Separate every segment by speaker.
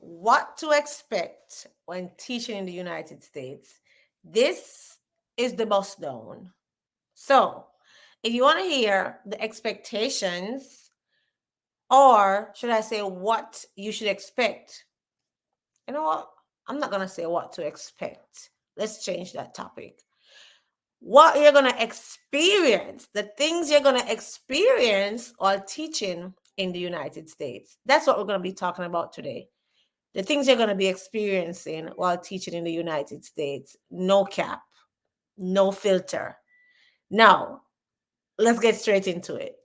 Speaker 1: what to expect when teaching in the United States. This is the bust down. So, if you want to hear the expectations, or should I say what you should expect, you know what? I'm not going to say what to expect. Let's change that topic. What you're going to experience, the things you're going to experience while teaching in the United States. That's what we're going to be talking about today. The things you're going to be experiencing while teaching in the United States. No cap, no filter. Now, let's get straight into it.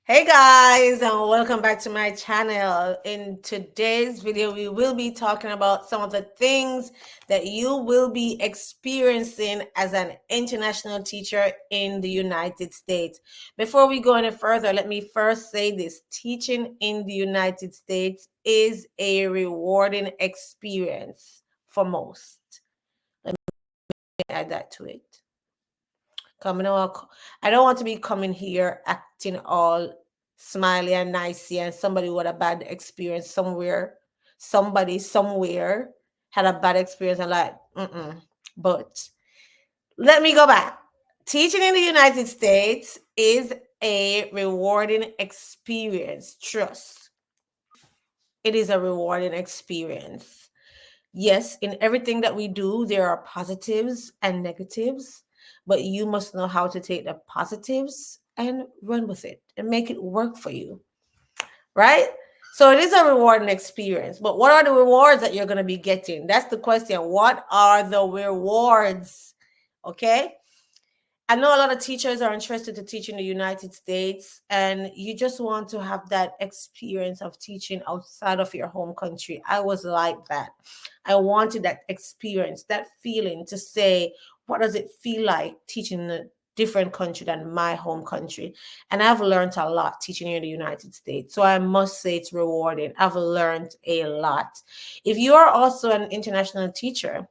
Speaker 1: Hey guys, and welcome back to my channel. In today's video, we will be talking about some of the things that you will be experiencing as an international teacher in the United States. Before we go any further, let me first say this: teaching in the United States is a rewarding experience for most. Let me add that to it. I don't want to be coming here acting all smiley and nicey, and somebody with a bad experience somewhere, somebody somewhere had a bad experience and like, But let me go back. Teaching in the United States is a rewarding experience. Trust. It is a rewarding experience. Yes, in everything that we do, there are positives and negatives, but you must know how to take the positives and run with it and make it work for you, right? So it is a rewarding experience, but what are the rewards that you're going to be getting? That's the question. What are the rewards? Okay. I know a lot of teachers are interested to teach in the United States, and you just want to have that experience of teaching outside of your home country. I was like that. I wanted that experience, that feeling to say, what does it feel like teaching in a different country than my home country? And I've learned a lot teaching in the United States. So I must say it's rewarding. I've learned a lot. If you are also an international teacher,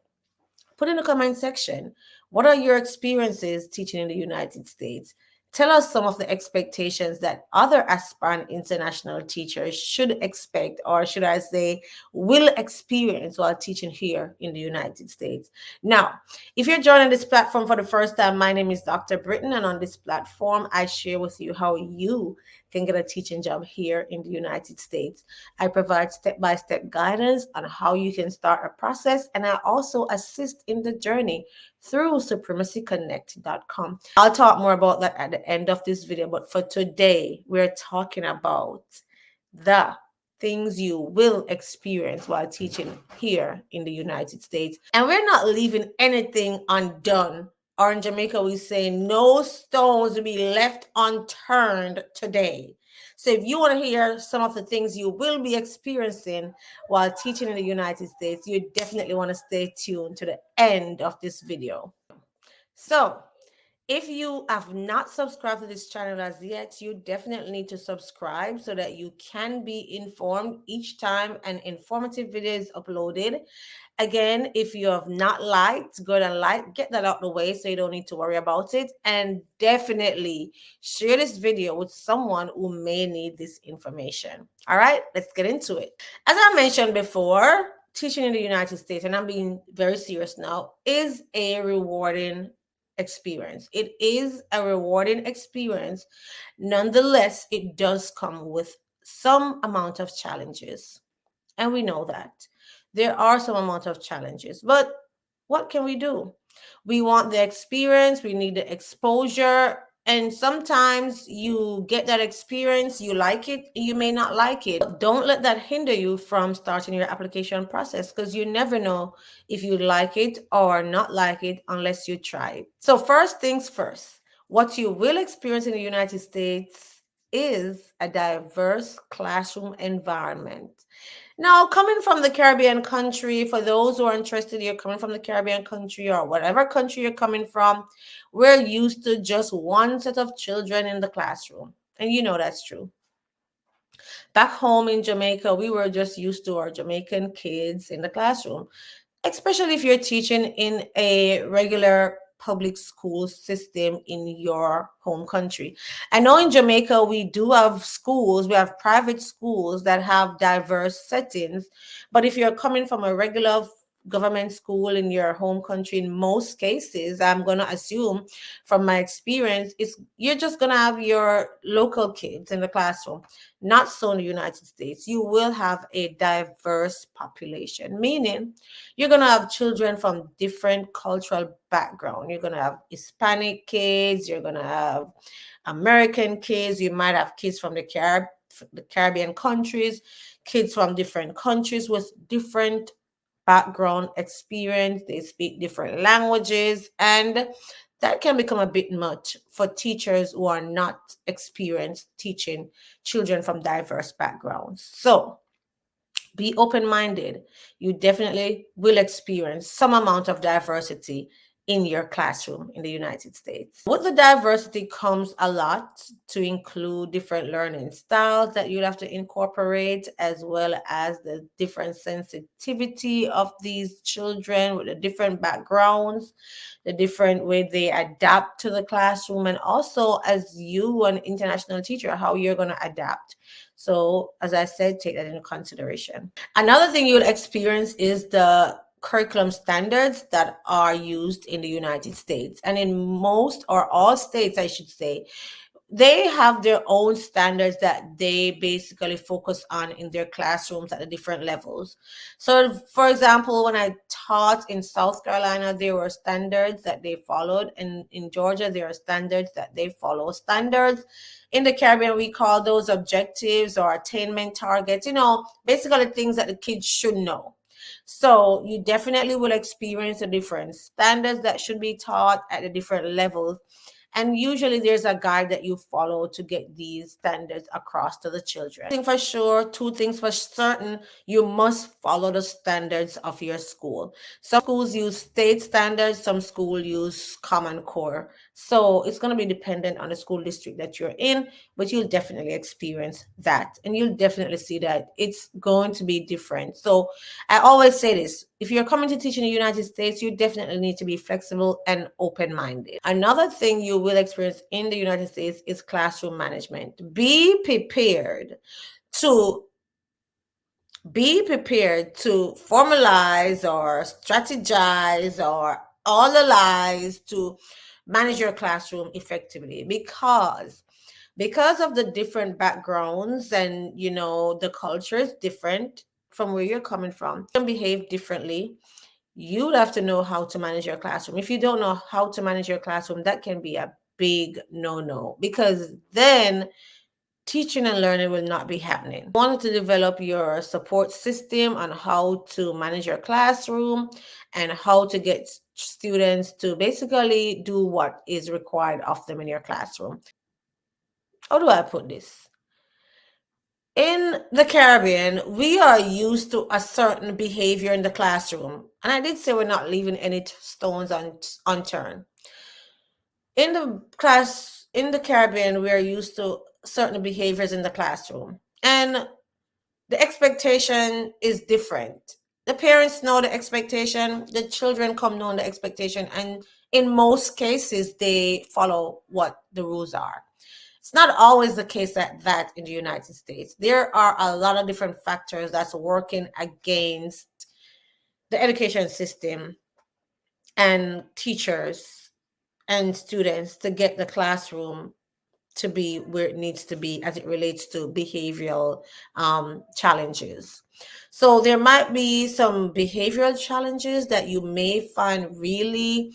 Speaker 1: put in the comment section, what are your experiences teaching in the United States? Tell us some of the expectations that other aspirant international teachers should expect, or should I say, will experience while teaching here in the United States. Now, if you're joining this platform for the first time, my name is Dr. Britton, and on this platform, I share with you how you can get a teaching job here in the United States. I provide step-by-step guidance on how you can start a process, and I also assist in the journey through supremacyconnect.com. I'll talk more about that at the end of this video, but for today, we're talking about the things you will experience while teaching here in the United States. And we're not leaving anything undone. Or in Jamaica, we say no stones will be left unturned today. So if you want to hear some of the things you will be experiencing while teaching in the United States, you definitely want to stay tuned to the end of this video. So if you have not subscribed to this channel as yet, you definitely need to subscribe so that you can be informed each time an informative video is uploaded. Again, if you have not liked, go and like, get that out of the way so you don't need to worry about it. And definitely share this video with someone who may need this information. All right, let's get into it. As I mentioned before, teaching in the United States, and I'm being very serious now, is a rewarding experience. It is a rewarding experience. Nonetheless, it does come with some amount of challenges. And we know that there are some amount of challenges, but what can we do? We want the experience, we need the exposure, and sometimes you get that experience, you like it, you may not like it. Don't let that hinder you from starting your application process, because you never know if you like it or not like it unless you try it. So first things first, what you will experience in the United States is a diverse classroom environment. Now, coming from the Caribbean country, for those who are interested, you're coming from the Caribbean country or whatever country you're coming from, we're used to just one set of children in the classroom. And you know that's true. Back home in Jamaica, we were just used to our Jamaican kids in the classroom, especially if you're teaching in a regular public school system in your home country. I know in Jamaica we do have schools, we have private schools that have diverse settings, but if you're coming from a regular government school in your home country, in most cases, I'm going to assume from my experience, is you're just going to have your local kids in the classroom. Not so in the United States. You will have a diverse population, meaning you're going to have children from different cultural background. You're going to have Hispanic kids, you're going to have American kids, you might have kids from the Caribbean countries, kids from different countries with different background experience. They speak different languages, and that can become a bit much for teachers who are not experienced teaching children from diverse backgrounds. So be open minded. You definitely will experience some amount of diversity in your classroom in the United States. With the diversity comes a lot to include different learning styles that you'll have to incorporate, as well as the different sensitivity of these children with the different backgrounds, the different way they adapt to the classroom, and also as you, an international teacher, how you're going to adapt. So, as I said, take that into consideration. Another thing you'll experience is the curriculum standards that are used in the United States. And in most or all states, I should say, they have their own standards that they basically focus on in their classrooms at the different levels. So, for example, when I taught in South Carolina, there were standards that they followed, and in Georgia, there are standards that they follow. Standards in the Caribbean, we call those objectives or attainment targets, basically things that the kids should know. So you definitely will experience the different standards that should be taught at the different levels. And usually there's a guide that you follow to get these standards across to the children. One thing for sure, two things for certain, you must follow the standards of your school. Some schools use state standards, some schools use Common Core. So it's going to be dependent on the school district that you're in, but you'll definitely experience that. And you'll definitely see that it's going to be different. So I always say this, if you're coming to teach in the United States, you definitely need to be flexible and open-minded. Another thing you will experience in the United States is classroom management. Be prepared to formalize or strategize or analyze to manage your classroom effectively, because of the different backgrounds and the culture is different from where you're coming from. You can behave differently. You'd have to know how to manage your classroom. If you don't know how to manage your classroom, that can be a big no-no, because then teaching and learning will not be happening. You want to develop your support system on how to manage your classroom and how to get students to basically do what is required of them in your classroom. How do I put this? In the Caribbean, we are used to a certain behavior in the classroom. And I did say we're not leaving any stones unturned. In the Caribbean, we are used to certain behaviors in the classroom. And the expectation is different. The parents know the expectation, the children come knowing the expectation, and in most cases, they follow what the rules are. It's not always the case that in the United States. There are a lot of different factors that's working against the education system and teachers and students to get the classroom to be where it needs to be as it relates to behavioral challenges. So there might be some behavioral challenges that you may find really,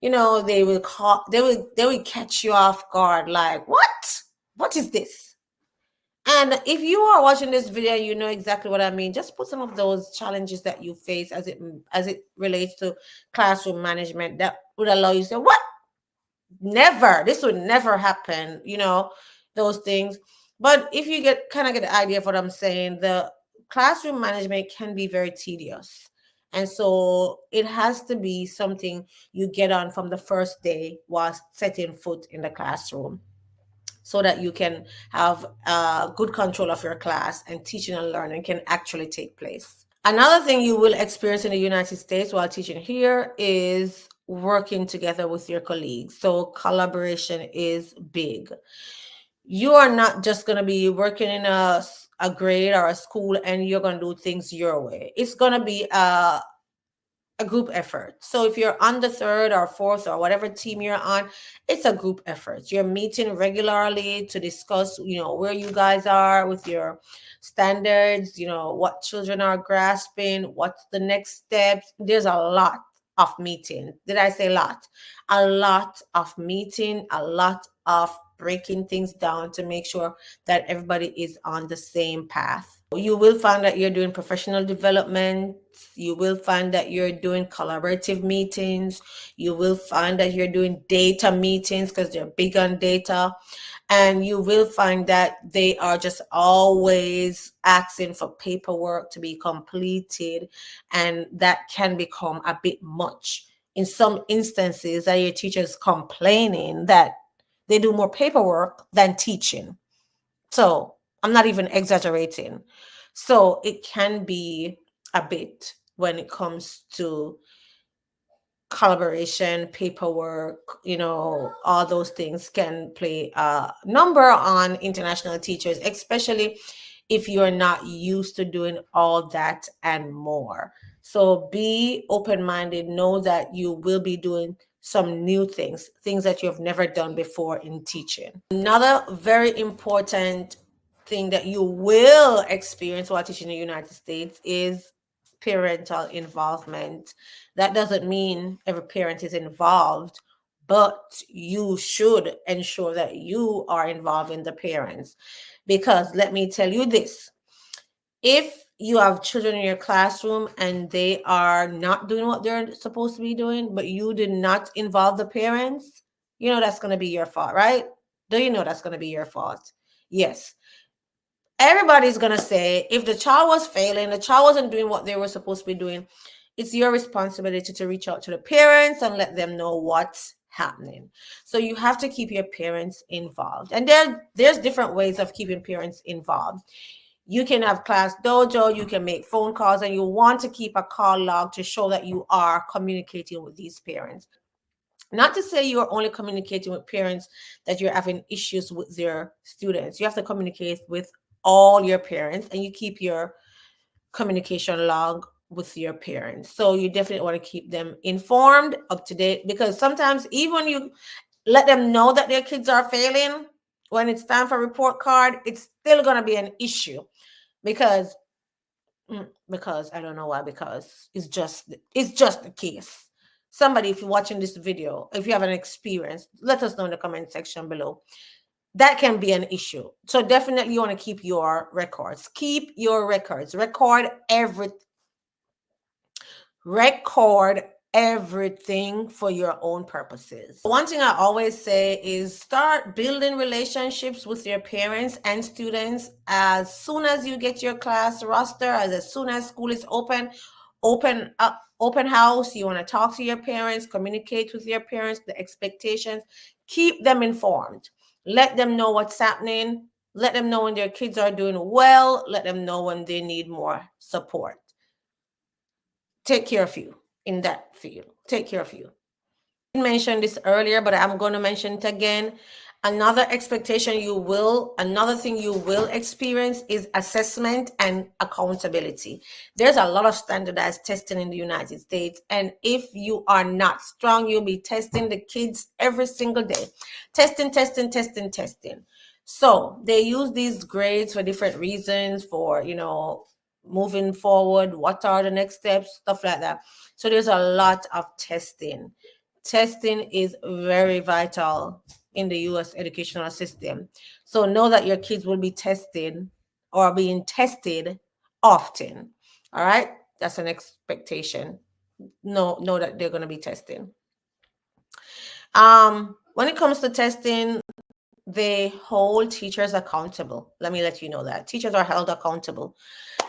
Speaker 1: they will catch you off guard, like, what is this? And if you are watching this video, you know exactly what I mean. Just put some of those challenges that you face as it relates to classroom management that would allow you to say, what? Never, this would never happen, those things. But if you get the idea of what I'm saying, the classroom management can be very tedious. And so it has to be something you get on from the first day while setting foot in the classroom, so that you can have good control of your class and teaching and learning can actually take place. Another thing you will experience in the United States while teaching here is working together with your colleagues. So collaboration is big. You are not just going to be working in a grade or a school and you're going to do things your way. It's going to be a group effort. So if you're on the third or fourth or whatever team you're on, it's a group effort. You're meeting regularly to discuss, where you guys are with your standards, what children are grasping, what's the next steps. There's a lot of meeting. Did I say lot? A lot of meeting, a lot of breaking things down to make sure that everybody is on the same path. You will find that you're doing professional development. You will find that you're doing collaborative meetings. You will find that you're doing data meetings because they're big on data. And you will find that they are just always asking for paperwork to be completed. And that can become a bit much. In some instances, that your teachers complaining that they do more paperwork than teaching. So I'm not even exaggerating. So it can be a bit when it comes to collaboration, paperwork, all those things can play a number on international teachers, especially if you're not used to doing all that and more. So be open-minded, know that you will be doing some new things that you've never done before in teaching. Another very important thing that you will experience while teaching in the United States is parental involvement. That doesn't mean every parent is involved, but you should ensure that you are involving the parents. Because let me tell you this, if you have children in your classroom and they are not doing what they're supposed to be doing, but you did not involve the parents, that's going to be your fault, right? Do you know that's going to be your fault? Yes. Everybody's going to say if the child was failing, the child wasn't doing what they were supposed to be doing, it's your responsibility to reach out to the parents and let them know what's happening. So you have to keep your parents involved. And there's different ways of keeping parents involved. You can have class dojo, you can make phone calls, and you want to keep a call log to show that you are communicating with these parents. Not to say you're only communicating with parents that you're having issues with their students. You have to communicate with all your parents, and you keep your communication log with your parents. So you definitely want to keep them informed, up to date, because sometimes even you let them know that their kids are failing, when it's time for report card, it's still going to be an issue because I don't know why, because it's just the case. Somebody, if you're watching this video, if you have an experience, let us know in the comment section below. That can be an issue. So definitely you want to keep your records. Keep your records. Record everything for your own purposes. One thing I always say is start building relationships with your parents and students as soon as you get your class roster, as soon as school is open house. You want to talk to your parents, communicate with your parents, the expectations, keep them informed. Let them know what's happening. Let them know when their kids are doing well. Let them know when they need more support. Take care of you in that field. Take care of you. I mentioned this earlier, but I'm going to mention it again. Another thing you will experience is assessment and accountability. There's a lot of standardized testing in the United States. And if you are not strong, you'll be testing the kids every single day. Testing. So they use these grades for different reasons, for, moving forward, what are the next steps, stuff like that. So there's a lot of testing. Testing is very vital in the US educational system. So know that your kids will be tested or being tested often. All right? That's an expectation. Know that they're going to be testing. When it comes to testing, they hold teachers accountable. Let me let you know that teachers are held accountable.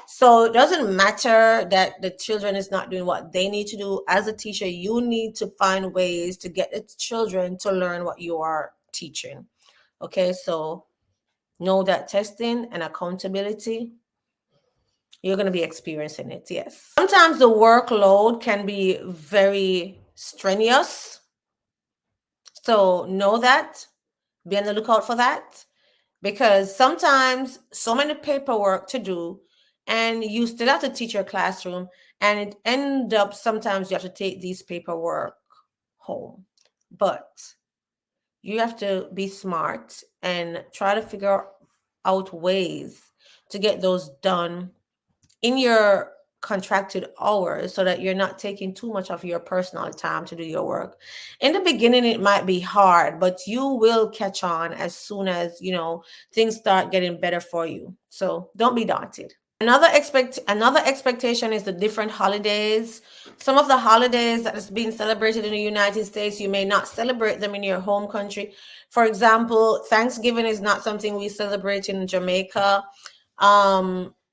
Speaker 1: So it doesn't matter that the children is not doing what they need to do. As a teacher, you need to find ways to get the children to learn what you are teaching. Okay, so know that testing and accountability, you're going to be experiencing it. Yes. Sometimes the workload can be very strenuous. So know that, be on the lookout for that, because sometimes so many paperwork to do and you still have to teach your classroom, and it end up sometimes you have to take these paperwork home. But you have to be smart and try to figure out ways to get those done in your contracted hours so that you're not taking too much of your personal time to do your work. In the beginning, it might be hard, but you will catch on as soon as, things start getting better for you. So don't be daunted. Another expectation is the different holidays. Some of the holidays that is being celebrated in the United States, you may not celebrate them in your home country. For example, Thanksgiving is not something we celebrate in Jamaica.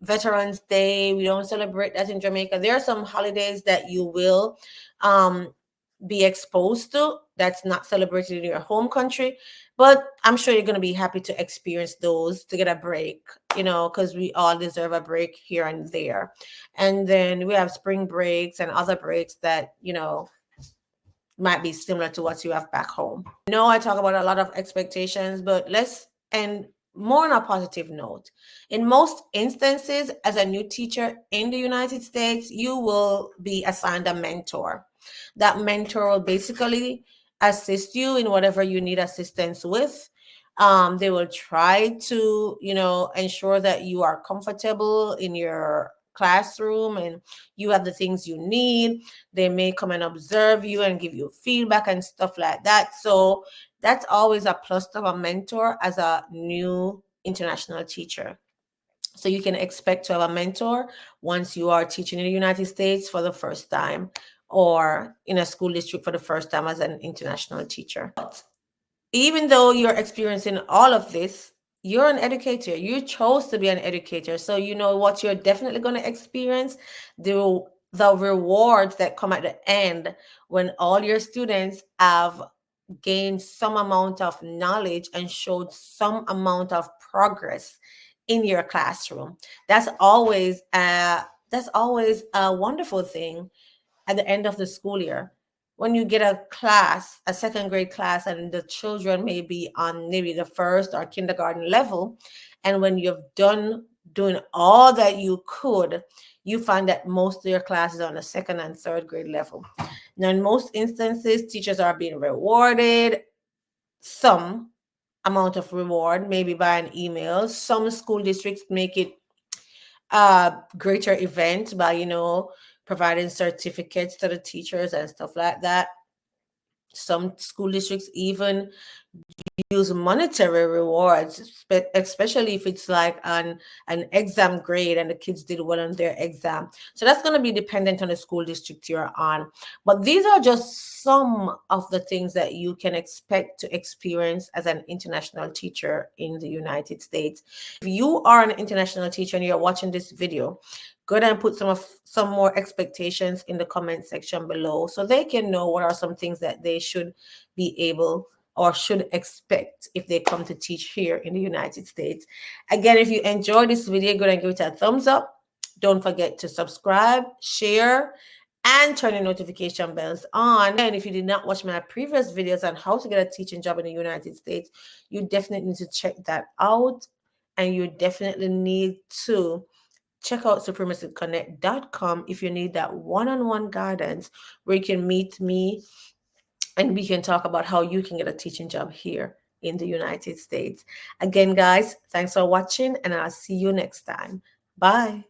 Speaker 1: Veterans Day, we don't celebrate that in Jamaica. There are some holidays that you will be exposed to that's not celebrated in your home country, but I'm sure you're going to be happy to experience those to get a break, because we all deserve a break here and there. And then we have spring breaks and other breaks that might be similar to what you have back home. I talk about a lot of expectations, but let's end more on a positive note. In most instances, as a new teacher in the United States, you will be assigned a mentor. That mentor will basically assist you in whatever you need assistance with. They will try to, ensure that you are comfortable in your classroom and you have the things you need. They may come and observe you and give you feedback and stuff like that. So that's always a plus of a mentor as a new international teacher. So you can expect to have a mentor once you are teaching in the United States for the first time or in a school district for the first time as an international teacher. But even though you're experiencing all of this, you're an educator. You chose to be an educator. So you know what you're definitely going to experience, the rewards that come at the end when all your students have gained some amount of knowledge and showed some amount of progress in your classroom. That's always a wonderful thing at the end of the school year. When you get a second grade class, and the children may be on maybe the first or kindergarten level, and when you've done doing all that you could, you find that most of your classes are on the second and third grade level. Now, in most instances, teachers are being rewarded some amount of reward, maybe by an email. Some school districts make it a greater event by, providing certificates to the teachers and stuff like that. Some school districts even use monetary rewards, especially if it's like an exam grade and the kids did well on their exam. So that's going to be dependent on the school district you're on. But these are just some of the things that you can expect to experience as an international teacher in the United States. If you are an international teacher and you're watching this video, go ahead and put some more expectations in the comment section below so they can know what are some things that they should be able or should expect if they come to teach here in the United States. Again, if you enjoyed this video, go ahead and give it a thumbs up. Don't forget to subscribe, share, and turn your notification bells on. And if you did not watch my previous videos on how to get a teaching job in the United States, you definitely need to check that out. And you definitely need to check out supremacyconnect.com if you need that one-on-one guidance where you can meet me and we can talk about how you can get a teaching job here in the United States. Again, guys, thanks for watching, and I'll see you next time. Bye.